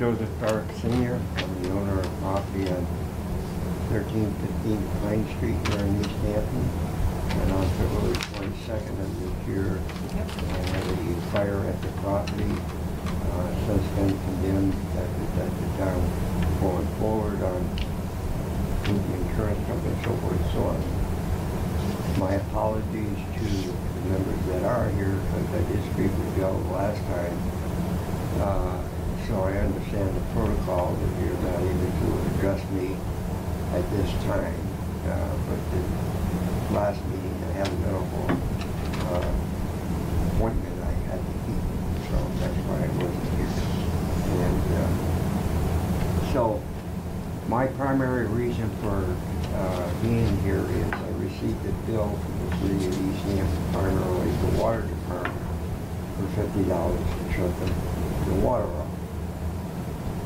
Joseph Dark Sr. I'm the owner of property on 1315 Pine Street here in Easthampton. And on February 22nd of this year, I had a fire at the property. Since been condemned at the time going forward on the insurance company and so forth and so on. My apologies to the members that are here because I did speak with Joe last time. So I understand the protocol that you're not able to address me at this time. But the last meeting I had a medical appointment I had to keep. So that's why I wasn't here. And so my primary reason for being here is I received a bill from the city of Easthampton, primarily the water department, for $50 to shut the water off.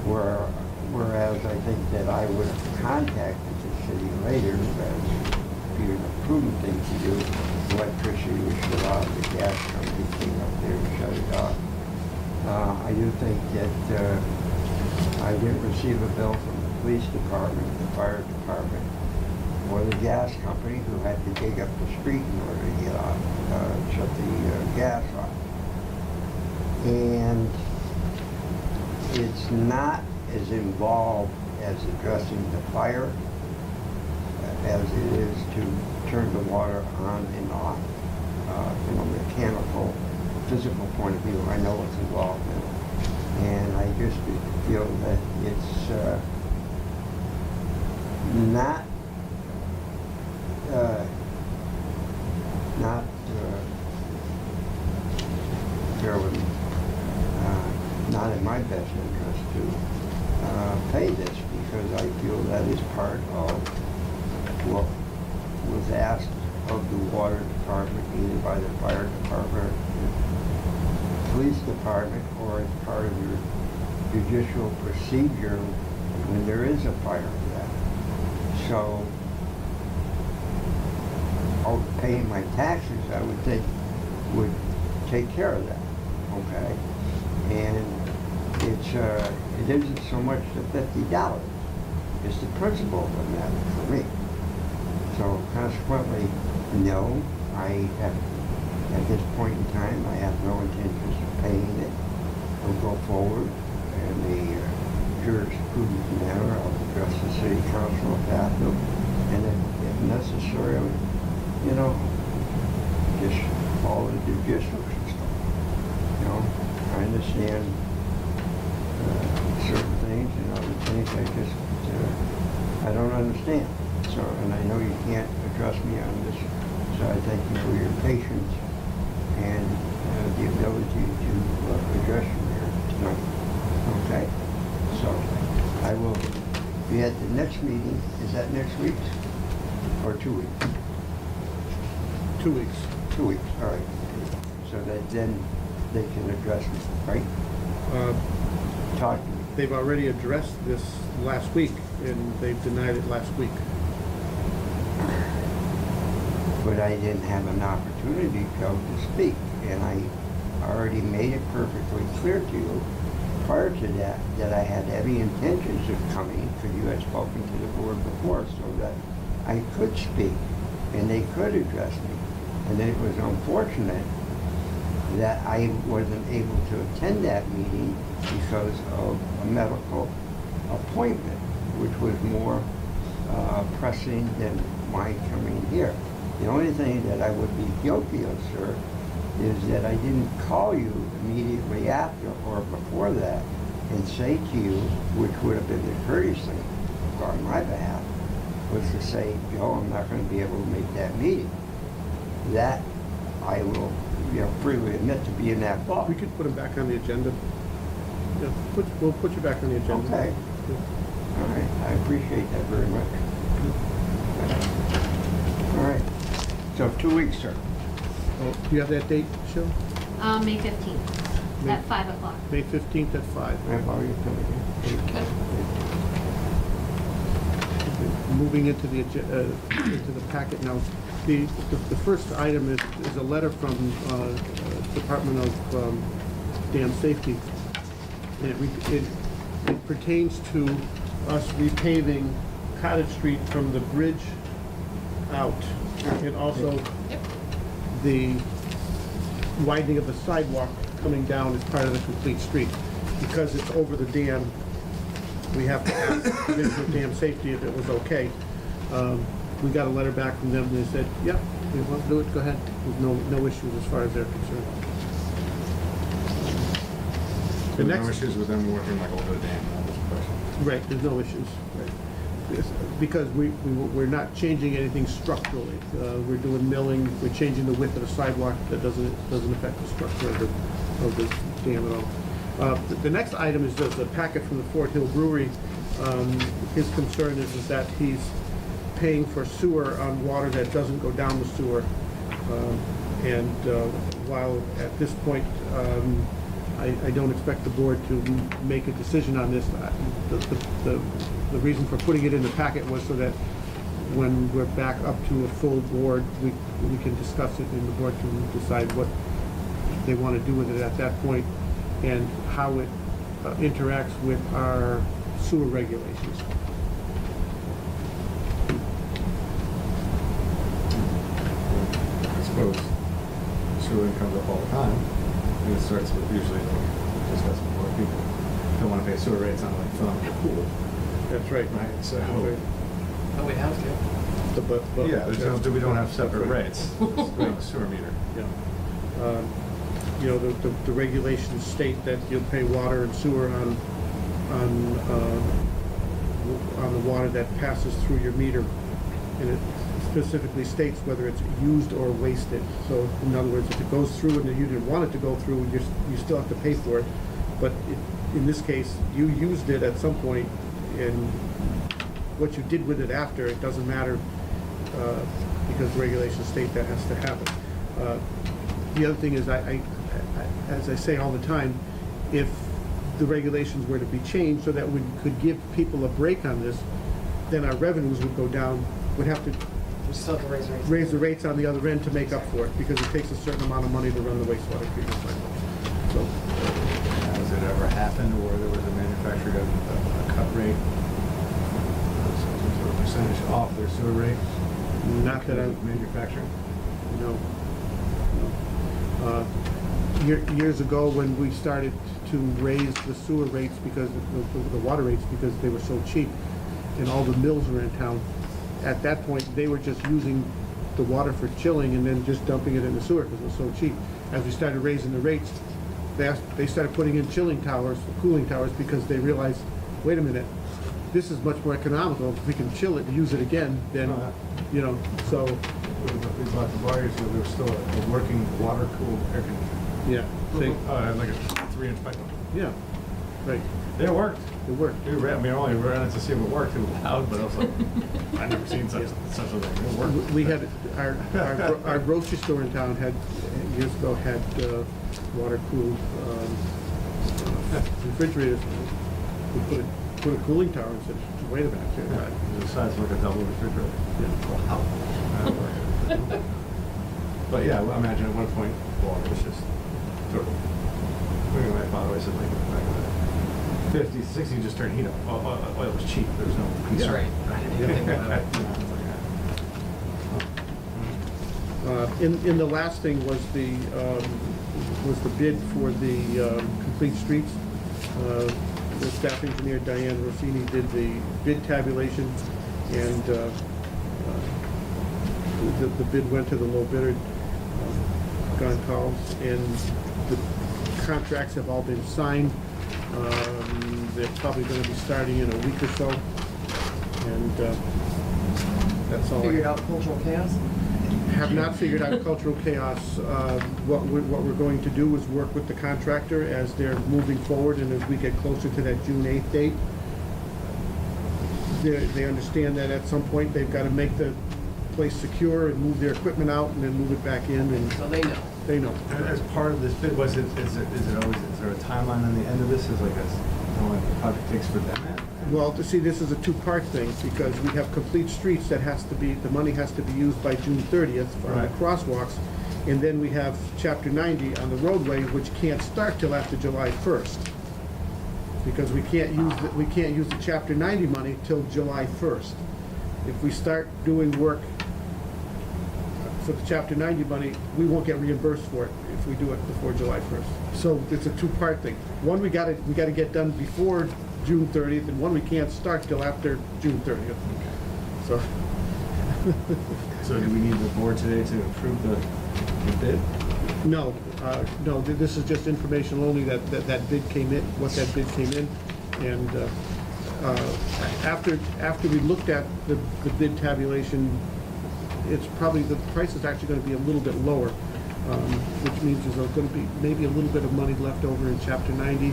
Whereas I think that I would have contacted the city later as being a prudent thing to do. Electricity was shut off, the gas company came up there and shut it off. I do think that I didn't receive a bill from the police department, the fire department, or the gas company who had to dig up the street in order to get off, shut the gas off. And it's not as involved as addressing the fire as it is to turn the water on and off. From a mechanical, physical point of view, I know what's involved in it. And I just feel that it's not bear with me, not in my best interest to pay this, because I feel that is part of what was asked of the water department, either by the fire department, the police department, or as part of your judicial procedure when there is a fire for that. So, paying my taxes, I would think, would take care of that, okay? And it isn't so much the $50, it's the principle of the matter for me. So consequently, no, I have, at this point in time, I have no intentions of paying it. I'll go forward in a jurisprudent manner. I'll address the city council of Hatfield, and if necessary, just follow the judicial system. I understand certain things and other things I don't understand. So, and I know you can't address me on this, so I thank you for your patience and the ability to address you here tonight. Okay? So, I will be at the next meeting. Is that next week? Or 2 weeks? 2 weeks. 2 weeks, all right. So that then they can address me, right? Talk to me. They've already addressed this last week, and they've denied it last week. But I didn't have an opportunity, Joe, to speak, and I already made it perfectly clear to you prior to that I had every intentions of coming, because you had spoken to the board before, so that I could speak and they could address me. And it was unfortunate that I wasn't able to attend that meeting because of a medical appointment, which was more pressing than my coming here. The only thing that I would be guilty of, sir, is that I didn't call you immediately after or before that and say to you, which would have been the courteous thing on my behalf, was to say, Joe, I'm not going to be able to make that meeting. That I will freely admit to be in that book. We could put them back on the agenda. Yeah, we'll put you back on the agenda. Okay. Yeah. All right. I appreciate that very much. All right. So 2 weeks, sir. Oh, do you have that date, Cheryl? May 15th at 5 o'clock. May 15th at 5. I've already coming in. Moving into the packet now. The first item is a letter from Department of Dam Safety. And It pertains to us repaving Cottage Street from the bridge out, and also the widening of the sidewalk coming down as part of the complete street. Because it's over the dam, we have to ask Division of Dam Safety if it was okay. We got a letter back from them, they said, yep, they want to do it, go ahead. There's no issues as far as they're concerned. The There's no next, issues with them working like over the dam, that was the question. right, there's no issues. Yes, because we're not changing anything structurally. We're doing milling, we're changing the width of the sidewalk, that doesn't affect the structure of the dam at all. The next item is just a packet from the Fort Hill Brewery. His concern is that he's paying for sewer on water that doesn't go down the sewer. And while at this point, I don't expect the board to make a decision on this. The reason for putting it in the packet was so that when we're back up to a full board, we can discuss it and the board can decide what they want to do with it at that point and how it interacts with our sewer regulations. I suppose sewer comes up all the time, and it starts with usually, like, discussing before, people don't want to pay sewer rates on like filling their pool, That's right. right? So, Oh, we have to. yeah, we don't have separate rates, like sewer meter. Yeah. You know, the regulations state that you'll pay water and sewer on the water that passes through your meter. And it specifically states whether it's used or wasted. So in other words, if it goes through and you didn't want it to go through, you still have to pay for it. But in this case, you used it at some point, and what you did with it after, it doesn't matter, because the regulations state that has to happen. The other thing is, as I say all the time, if the regulations were to be changed so that we could give people a break on this, then our revenues would go down. We'd have to We still have to raise rates. raise the rates on the other end to make up for it, because it takes a certain amount of money to run the wastewater treatment plant. So, Has it ever happened where there was a manufacturer got a cut rate, some sort of percentage off their sewer rate? not that because I, of manufacturing? no. Years ago, when we started to raise the sewer rates because, the water rates, because they were so cheap, and all the mills were in town, at that point, they were just using the water for chilling and then just dumping it in the sewer because it was so cheap. As we started raising the rates, they started putting in chilling towers, cooling towers, because they realized, wait a minute, this is much more economical. If we can chill it and use it again, then, you know, so, We bought the bars, so there was still a working water-cooled air conditioner. yeah. They, Like a 3-inch pipe. yeah, right, It worked. it worked. We ran, I mean, I only ran it to see if it worked. It was loud, but I was like, I've never seen such a thing. It worked. We had, our grocery store in town had, years ago, had water-cooled refrigerators. We put a cooling tower and said, wait a minute. Yeah, it was the size of like a double refrigerator. Yeah. But yeah, well, imagine at one point, water was just sort of, my father always said like, back in the 50s, 60s, you just turned heat up. Oil was cheap, there was no concern. Right. I didn't even think about it. In the last thing was the bid for the complete streets. The staff engineer, Diane Rossini, did the bid tabulation, and the bid went to the low bidder, Gun Calls, and the contracts have all been signed. They're probably going to be starting in a week or so, and that's all. Figured out cultural chaos? Have not figured out cultural chaos. What we're going to do is work with the contractor as they're moving forward, and as we get closer to that June 8th date. They understand that at some point they've got to make the place secure and move their equipment out and then move it back in, and So they know. they know. And as part of this bid, is there a timeline on the end of this? Is like how long the project takes for them? Well, to see, this is a two-part thing, because we have complete streets that has to be, the money has to be used by June 30th on the Right. crosswalks, and then we have Chapter 90 on the roadway, which can't start till after July 1st. because we can't use the Chapter 90 money till July 1st. If we start doing work for the Chapter 90 money, we won't get reimbursed for it if we do it before July 1st. So it's a two-part thing. One, we gotta get done before June 30th, and one, we can't start till after June 30th. So, So do we need the board today to approve the bid? no, this is just information only that bid came in, what that bid came in. And after we looked at the bid tabulation, it's probably, the price is actually gonna be a little bit lower, which means there's gonna be maybe a little bit of money left over in Chapter 90.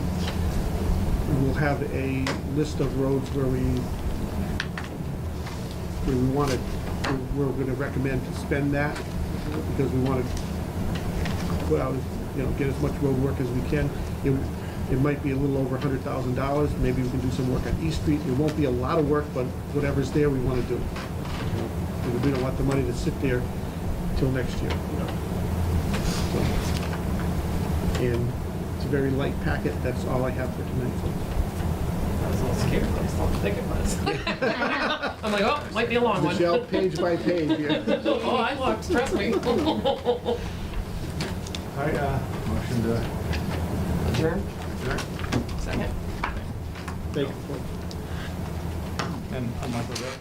We'll have a list of roads where we're gonna recommend to spend that, because we wanna put out, get as much road work as we can. It might be a little over $100,000. Maybe we can do some work on East Street. It won't be a lot of work, but whatever's there, we wanna do. We don't want the money to sit there till next year. So, and it's a very light packet. That's all I have for tonight, folks. I was a little scared, but I still think it was. I'm like, oh, might be a long one. Michelle, page by page, yeah. Oh, I looked, trust me. All right, motion to Adjourn? adjourn. Second. Thank you, folks. And I'm Michael Rose.